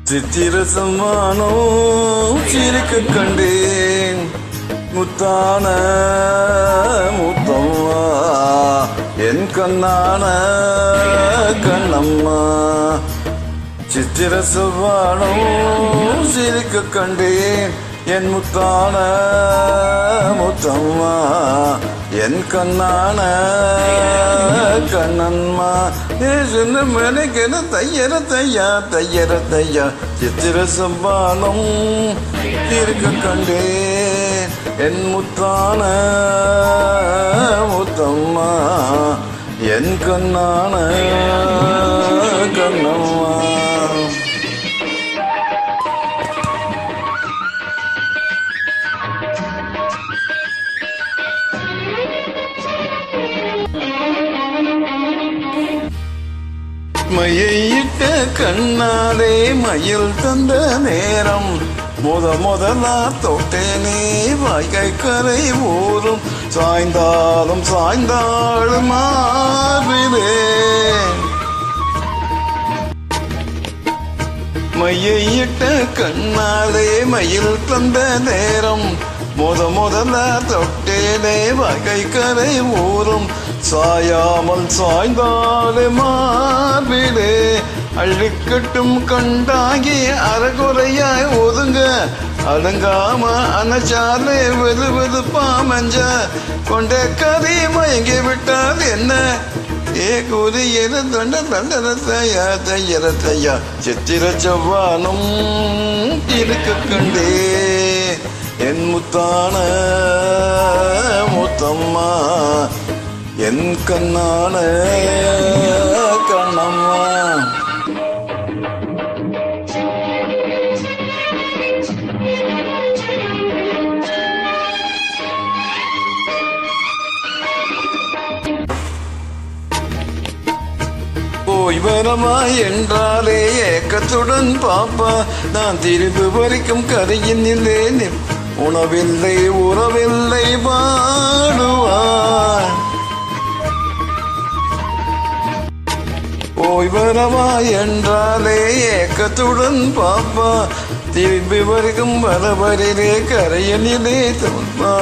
சித்திரசமானோ சிரிக்க கண்டேன் முத்தான முத்தம்மா என் கண்ணான கண்ணம்மா. சித்திரசமானோ சிரிக்க கண்டேன் என் முத்தான முத்தம்மா என் கண்ணான கண்ணன்மா. சொன்ன மனைக்கென தையர தையா தையர தையா சித்திர சம்பானம் இருக்க கண்டேன் என் முத்தான முத்தம்மா என் கண்ணான கண்ணம்மா. மையிட்ட கண்ணாலே மயில் தந்த நேரம் முதலா தொட்டேனே வாய்கை கரை ஊரும் சாய்ந்தாலும் சாய்ந்தாலும் மாறுதே. மையிட்ட கண்ணாலே மயில் தந்த நேரம் முதலா தொட்டேனே வாய்கை கரை ஊரும் சாயாமல் சாய்ந்தாலே மார்பிலே அழுக்கட்டும் கண்டாகி அறகுறையாய் ஒதுங்க அடங்காம அணைச்சாலே வெது வெதுப்பா மஞ்ச கொண்ட கறி மயங்கி விட்டால் என்ன ஏ கூறியது தொண்ட தண்டன தையா தையர தையா சித்திர செவ்வானும் இருக்க கண்டே என் முத்தான முத்தம்மா என் கண்ணான கண்ணம்மா. போய் வரமா என்றாலே ஏக்கத்துடன் பாப்பா நான் திரும்பி வரைக்கும் கரையின் இல்லேன் உணவில்லை உறவில்லை பாடுவார். போய் வரவா என்றாலே ஏக்கத்துடன் பாப்பா திரும்பி வரைக்கும் வரவரிலே கரையனிலே தோற்பா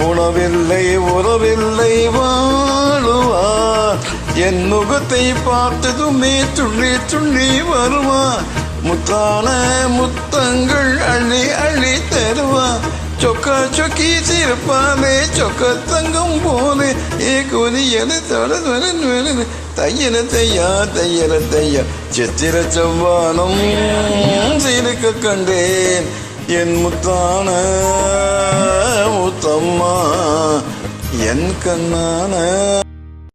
உணவில்லை உறவில்லை வாழுவார். என் முகத்தை பார்த்ததுமே துள்ளி துள்ளி வருவா முத்தான முத்தங்கள் அள்ளி அள்ளி தருவா சொக்க சொக்கி சிறப்பாலே சொக்க தங்கம் போலே ஏ கொதியது தொடர் தையன தையா தையர தையா சித்திர செவ்வானம் சிரிக்க கண்டேன் என் முத்தான முத்தம்மா என் கண்ணான